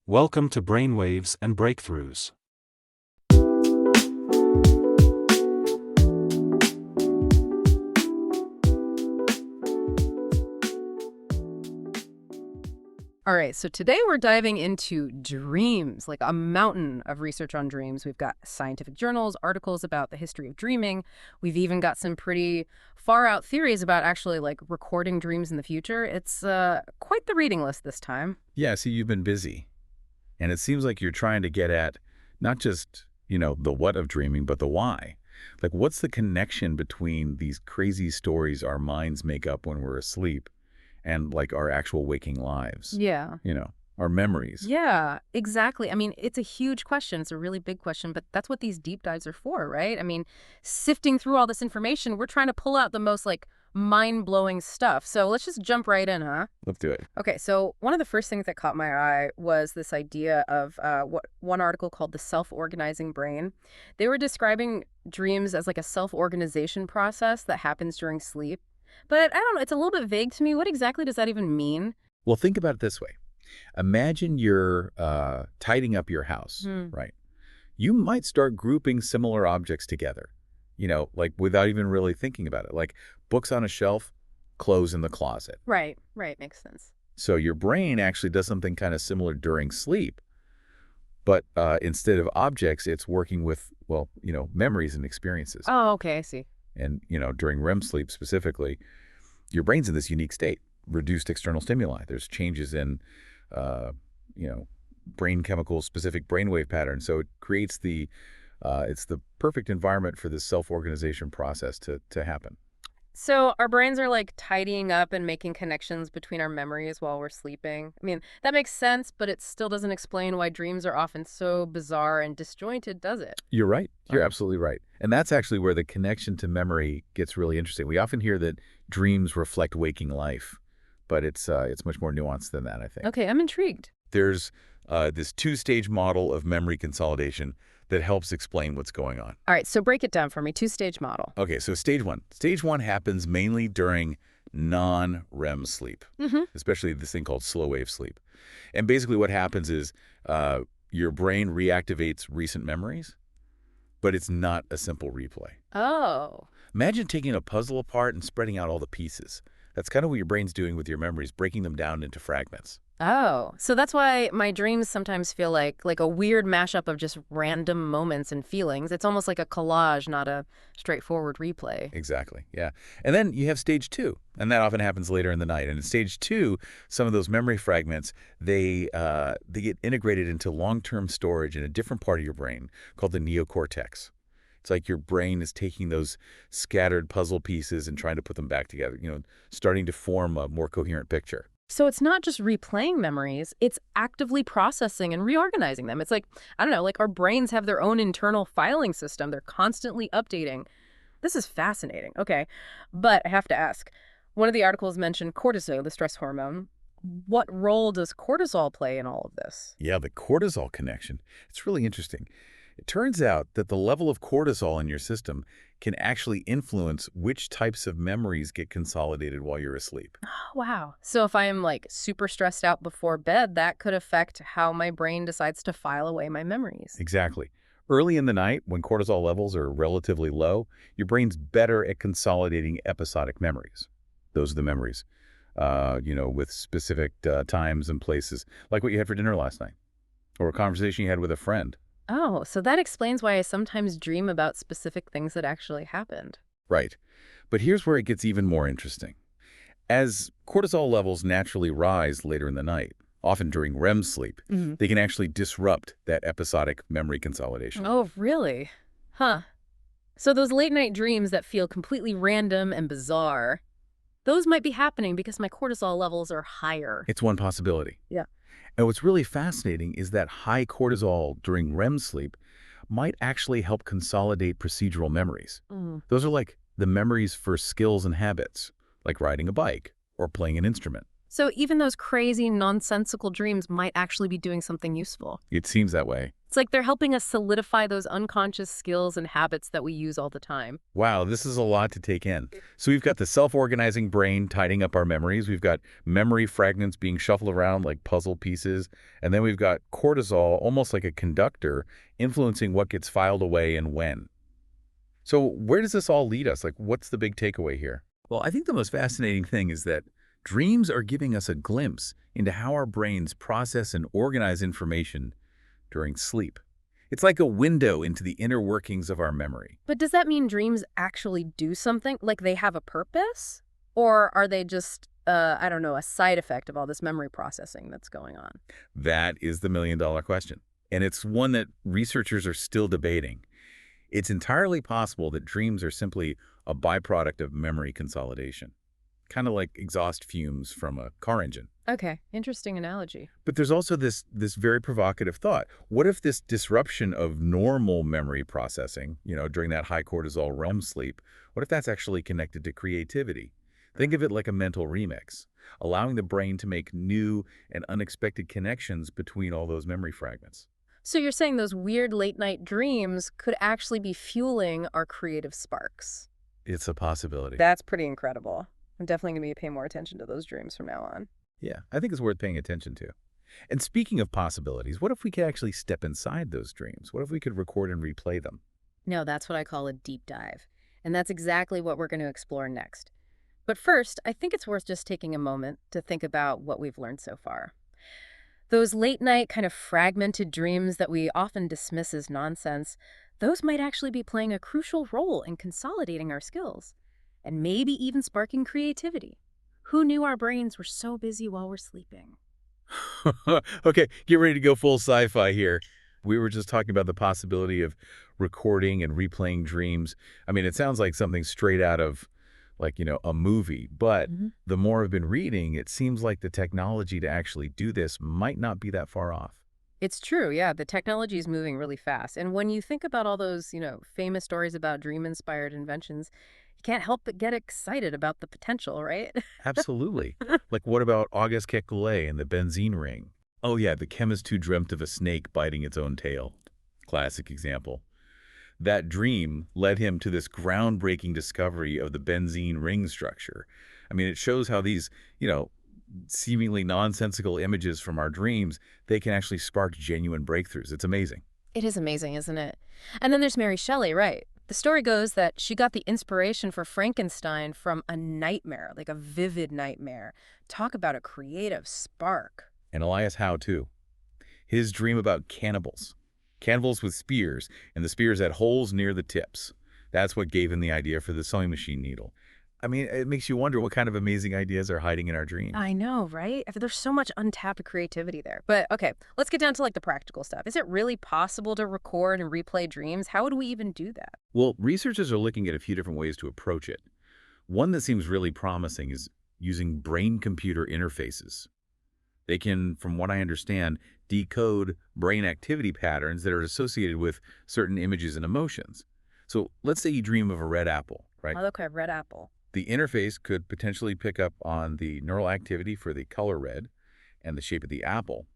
Welcome to Brainwaves and Breakthroughs. All right, so today we're diving into dreams, like a mountain of research on dreams. We've got scientific journals, articles about the history of dreaming. We've even got some pretty far out theories about actually like recording dreams in the future. It's quite the reading list this time. Yeah, see, you've been busy. And it seems like you're trying to get at not just, the what of dreaming, but the why. Like, what's the connection between these crazy stories our minds make up when we're asleep and, like, our actual waking lives? Yeah. Our memories. Yeah, exactly. I mean, it's a huge question. It's a really big question, but that's what these deep dives are for, right? I mean, sifting through all this information, we're trying to pull out the most like mind-blowing stuff. So let's just jump right in, huh? Let's do it. Okay, so one of the first things that caught my eye was this idea of what one article called the self-organizing brain. They were describing dreams as like a self-organization process that happens during sleep. But I don't know, it's a little bit vague to me. What exactly does that even mean? Well, think about it this way. Imagine you're tidying up your house, right? You might start grouping similar objects together, like without even really thinking about it. Like books on a shelf, clothes in the closet. Right, makes sense. So your brain actually does something kind of similar during sleep, but instead of objects, it's working with, memories and experiences. Oh, okay, I see. And, during REM sleep specifically, your brain's in this unique state, reduced external stimuli. There's changes in, brain chemicals, specific brainwave patterns. So it creates it's the perfect environment for this self-organization process to happen. So our brains are like tidying up and making connections between our memories while we're sleeping. I mean, that makes sense, but it still doesn't explain why dreams are often so bizarre and disjointed, does it? You're right. You're absolutely right. And that's actually where the connection to memory gets really interesting. We often hear that dreams reflect waking life, but it's much more nuanced than that, I think. Okay, I'm intrigued. There's this two-stage model of memory consolidation that helps explain what's going on. All right, so break it down for me. Two-stage model. Okay, so stage one. Stage one happens mainly during non-REM sleep, especially this thing called slow-wave sleep. And basically what happens is your brain reactivates recent memories, but it's not a simple replay. Oh. Imagine taking a puzzle apart and spreading out all the pieces. That's kind of what your brain's doing with your memories, breaking them down into fragments. Oh, so that's why my dreams sometimes feel like a weird mashup of just random moments and feelings. It's almost like a collage, not a straightforward replay. Exactly, yeah. And then you have stage two, and that often happens later in the night. And in stage two, some of those memory fragments, they get integrated into long-term storage in a different part of your brain called the neocortex. It's like your brain is taking those scattered puzzle pieces and trying to put them back together, starting to form a more coherent picture. So it's not just replaying memories, it's actively processing and reorganizing them. It's like, I don't know, like our brains have their own internal filing system. They're constantly updating. This is fascinating. Okay, but I have to ask, one of the articles mentioned cortisol, the stress hormone. What role does cortisol play in all of this? Yeah, the cortisol connection. It's really interesting. It turns out that the level of cortisol in your system can actually influence which types of memories get consolidated while you're asleep. Oh, wow. So if I am like super stressed out before bed, that could affect how my brain decides to file away my memories. Exactly. Early in the night, when cortisol levels are relatively low, your brain's better at consolidating episodic memories. Those are the memories, with specific times and places, like what you had for dinner last night, or a conversation you had with a friend. Oh, so that explains why I sometimes dream about specific things that actually happened. Right. But here's where it gets even more interesting. As cortisol levels naturally rise later in the night, often during REM sleep, they can actually disrupt that episodic memory consolidation. Oh, really? Huh. So those late night dreams that feel completely random and bizarre, those might be happening because my cortisol levels are higher. It's one possibility. Yeah. And what's really fascinating is that high cortisol during REM sleep might actually help consolidate procedural memories. Those are like the memories for skills and habits, like riding a bike or playing an instrument. So even those crazy, nonsensical dreams might actually be doing something useful. It seems that way. It's like they're helping us solidify those unconscious skills and habits that we use all the time. Wow, this is a lot to take in. So we've got the self-organizing brain tidying up our memories. We've got memory fragments being shuffled around like puzzle pieces. And then we've got cortisol, almost like a conductor, influencing what gets filed away and when. So where does this all lead us? Like, what's the big takeaway here? Well, I think the most fascinating thing is that dreams are giving us a glimpse into how our brains process and organize information during sleep. It's like a window into the inner workings of our memory. But does that mean dreams actually do something? Like they have a purpose? Or are they just, I don't know, a side effect of all this memory processing that's going on? That is the million-dollar question. And it's one that researchers are still debating. It's entirely possible that dreams are simply a byproduct of memory consolidation, kind of like exhaust fumes from a car engine. Okay, interesting analogy. But there's also this very provocative thought. What if this disruption of normal memory processing, during that high cortisol REM sleep, what if that's actually connected to creativity? Think of it like a mental remix, allowing the brain to make new and unexpected connections between all those memory fragments. So you're saying those weird late-night dreams could actually be fueling our creative sparks. It's a possibility. That's pretty incredible. I'm definitely going to pay more attention to those dreams from now on. Yeah, I think it's worth paying attention to. And speaking of possibilities, what if we could actually step inside those dreams? What if we could record and replay them? No, that's what I call a deep dive. And that's exactly what we're going to explore next. But first, I think it's worth just taking a moment to think about what we've learned so far. Those late-night kind of fragmented dreams that we often dismiss as nonsense, those might actually be playing a crucial role in consolidating our skills, and maybe even sparking creativity. Who knew our brains were so busy while we're sleeping? Okay, get ready to go full sci-fi here. We were just talking about the possibility of recording and replaying dreams. I mean, it sounds like something straight out of, like, a movie. But the more I've been reading, it seems like the technology to actually do this might not be that far off. It's true, yeah. The technology is moving really fast. And when you think about all those, famous stories about dream-inspired inventions, you can't help but get excited about the potential, right? Absolutely. Like, what about Auguste Kekulé and the benzene ring? Oh, yeah, the chemist who dreamt of a snake biting its own tail. Classic example. That dream led him to this groundbreaking discovery of the benzene ring structure. I mean, it shows how these, seemingly nonsensical images from our dreams, they can actually spark genuine breakthroughs. It's amazing. It is amazing, isn't it? And then there's Mary Shelley, right? The story goes that she got the inspiration for Frankenstein from a nightmare, like a vivid nightmare. Talk about a creative spark. And Elias Howe, too. His dream about cannibals. Cannibals with spears, and the spears had holes near the tips. That's what gave him the idea for the sewing machine needle. I mean, it makes you wonder what kind of amazing ideas are hiding in our dreams. I know, right? There's so much untapped creativity there. But okay, let's get down to the practical stuff. Is it really possible to record and replay dreams? How would we even do that? Well, researchers are looking at a few different ways to approach it. One that seems really promising is using brain-computer interfaces. They can, from what I understand, decode brain activity patterns that are associated with certain images and emotions. So let's say you dream of a red apple, right? Oh, okay, red apple. The interface could potentially pick up on the neural activity for the color red and the shape of the apple,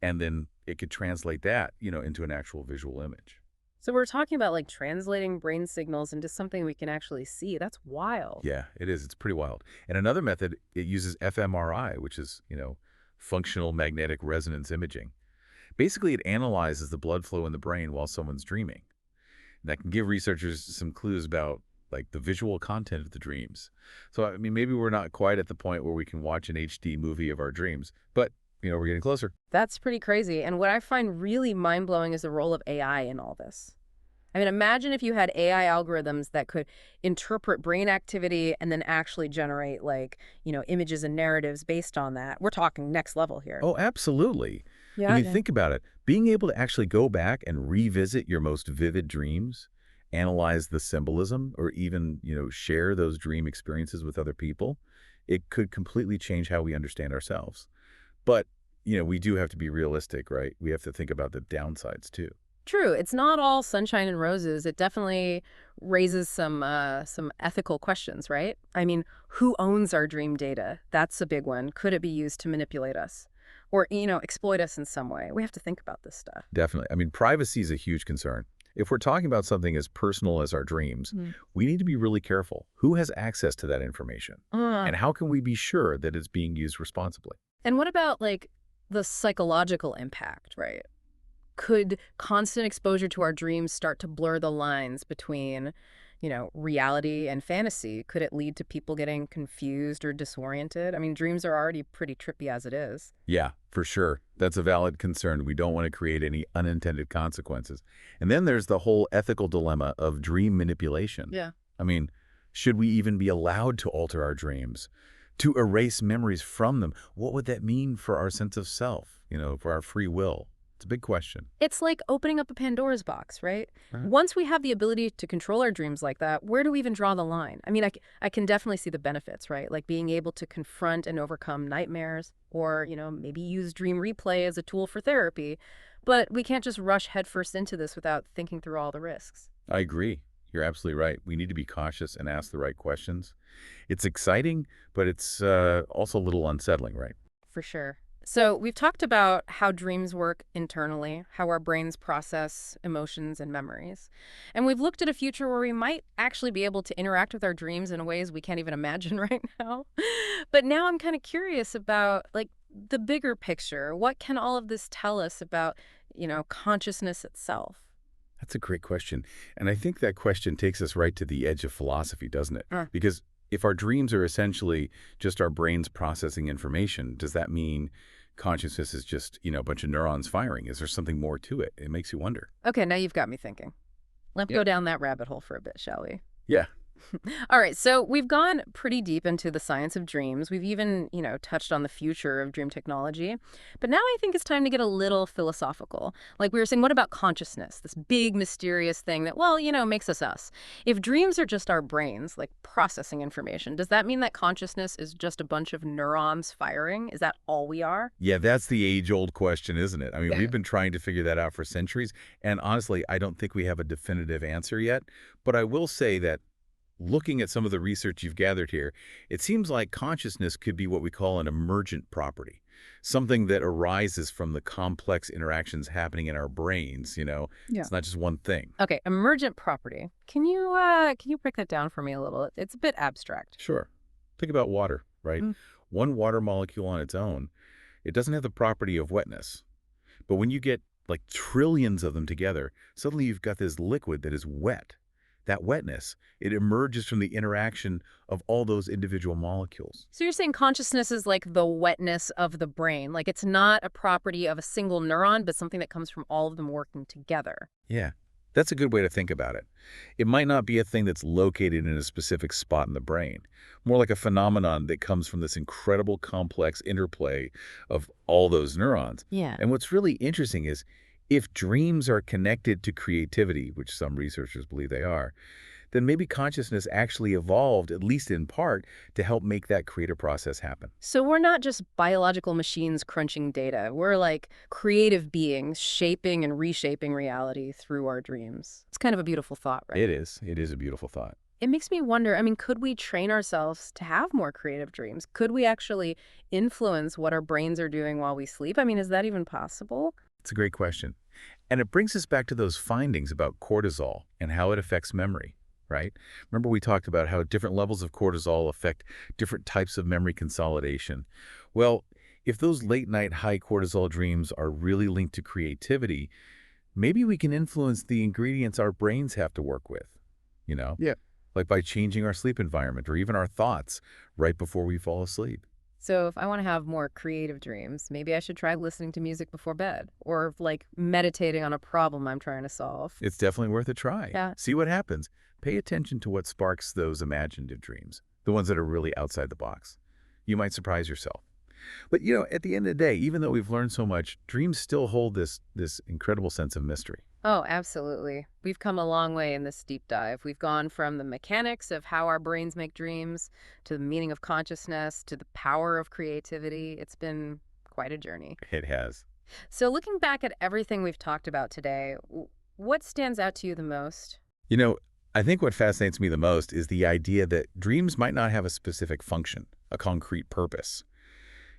and then it could translate that, into an actual visual image. So we're talking about translating brain signals into something we can actually see. That's wild. Yeah, it is. It's pretty wild. And another method, it uses fMRI, which is, functional magnetic resonance imaging. Basically, it analyzes the blood flow in the brain while someone's dreaming. And that can give researchers some clues about the visual content of the dreams. So, I mean, maybe we're not quite at the point where we can watch an HD movie of our dreams, but, we're getting closer. That's pretty crazy. And what I find really mind-blowing is the role of AI in all this. I mean, imagine if you had AI algorithms that could interpret brain activity and then actually generate images and narratives based on that. We're talking next level here. Oh, absolutely. Yeah. I mean, think about it. Being able to actually go back and revisit your most vivid dreams, analyze the symbolism, or even, share those dream experiences with other people, it could completely change how we understand ourselves. But, we do have to be realistic, right? We have to think about the downsides too. True, it's not all sunshine and roses. It definitely raises some ethical questions, right? I mean, who owns our dream data? That's a big one. Could it be used to manipulate us or, exploit us in some way? We have to think about this stuff. Definitely. I mean, privacy is a huge concern. If we're talking about something as personal as our dreams, Mm. we need to be really careful. Who has access to that information? Uh, And how can we be sure that it's being used responsibly? and what about like the psychological impact, right? Could constant exposure to our dreams start to blur the lines between, reality and fantasy? Could it lead to people getting confused or disoriented? I mean, dreams are already pretty trippy as it is. Yeah, for sure. That's a valid concern. We don't want to create any unintended consequences. And then there's the whole ethical dilemma of dream manipulation. Yeah. I mean, should we even be allowed to alter our dreams, to erase memories from them? What would that mean for our sense of self, for our free will? It's a big question. It's like opening up a Pandora's box, right? Right. Once we have the ability to control our dreams like that, where do we even draw the line? I mean, I can definitely see the benefits, right? Like being able to confront and overcome nightmares or, maybe use dream replay as a tool for therapy. But we can't just rush headfirst into this without thinking through all the risks. I agree. You're absolutely right. We need to be cautious and ask the right questions. It's exciting, but it's also a little unsettling, right? For sure. So we've talked about how dreams work internally, how our brains process emotions and memories. And we've looked at a future where we might actually be able to interact with our dreams in ways we can't even imagine right now. But now I'm kind of curious about like the bigger picture. What can all of this tell us about, consciousness itself? That's a great question. And I think that question takes us right to the edge of philosophy, doesn't it? Uh. Because if our dreams are essentially just our brains processing information, does that mean consciousness is just, a bunch of neurons firing? Is there something more to it? It makes you wonder. Okay, now you've got me thinking. Let's Yeah. go down that rabbit hole for a bit, shall we? Yeah. All right, so we've gone pretty deep into the science of dreams. We've even, touched on the future of dream technology. But now I think it's time to get a little philosophical. Like we were saying, what about consciousness? This big, mysterious thing that, well, makes us us. If dreams are just our brains, like processing information, does that mean that consciousness is just a bunch of neurons firing? Is that all we are? Yeah, that's the age-old question, isn't it? I mean, we've been trying to figure that out for centuries. And honestly, I don't think we have a definitive answer yet. But I will say that looking at some of the research you've gathered here, it seems like consciousness could be what we call an emergent property, something that arises from the complex interactions happening in our brains, Yeah. It's not just one thing. Okay, emergent property. Can you break that down for me a little? It's a bit abstract. Sure. Think about water, right? Mm. One water molecule on its own, it doesn't have the property of wetness. But when you get like trillions of them together, suddenly you've got this liquid that is wet. That wetness, it emerges from the interaction of all those individual molecules. So you're saying consciousness is like the wetness of the brain. Like it's not a property of a single neuron, but something that comes from all of them working together. Yeah, that's a good way to think about it. It might not be a thing that's located in a specific spot in the brain, more like a phenomenon that comes from this incredible complex interplay of all those neurons. Yeah. And what's really interesting is if dreams are connected to creativity, which some researchers believe they are, then maybe consciousness actually evolved, at least in part, to help make that creative process happen. So we're not just biological machines crunching data. We're like creative beings shaping and reshaping reality through our dreams. It's kind of a beautiful thought, right? It is. It is a beautiful thought. It makes me wonder, I mean, could we train ourselves to have more creative dreams? Could we actually influence what our brains are doing while we sleep? I mean, is that even possible? It's a great question. And it brings us back to those findings about cortisol and how it affects memory, right? Remember we talked about how different levels of cortisol affect different types of memory consolidation. Well, if those late-night high cortisol dreams are really linked to creativity, maybe we can influence the ingredients our brains have to work with, Yeah. like by changing our sleep environment or even our thoughts right before we fall asleep. So if I want to have more creative dreams, maybe I should try listening to music before bed or like meditating on a problem I'm trying to solve. It's definitely worth a try. Yeah. See what happens. Pay attention to what sparks those imaginative dreams, the ones that are really outside the box. You might surprise yourself. But, at the end of the day, even though we've learned so much, dreams still hold this incredible sense of mystery. Oh, absolutely. We've come a long way in this deep dive. We've gone from the mechanics of how our brains make dreams to the meaning of consciousness to the power of creativity. It's been quite a journey. It has. So looking back at everything we've talked about today, What stands out to you the most? You know, I think what fascinates me the most is the idea that dreams might not have a specific function, a concrete purpose.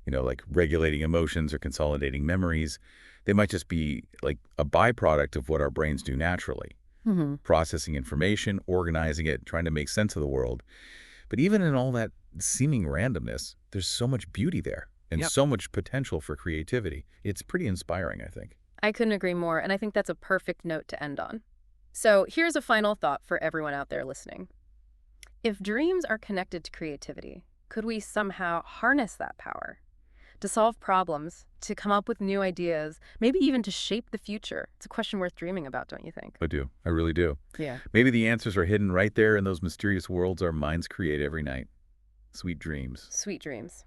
Like regulating emotions or consolidating memories. They might just be like a byproduct of what our brains do naturally. Hmm. Processing information, organizing it, trying to make sense of the world. But even in all that seeming randomness, there's so much beauty there and Yep. so much potential for creativity. It's pretty inspiring, I think. I couldn't agree more, and I think that's a perfect note to end on. So here's a final thought for everyone out there listening. If dreams are connected to creativity, could we somehow harness that power to solve problems, to come up with new ideas, maybe even to shape the future? It's a question worth dreaming about, don't you think? I do. I really do. Yeah. Maybe the answers are hidden right there in those mysterious worlds our minds create every night. Sweet dreams. Sweet dreams.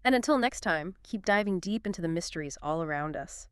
And until next time, keep diving deep into the mysteries all around us.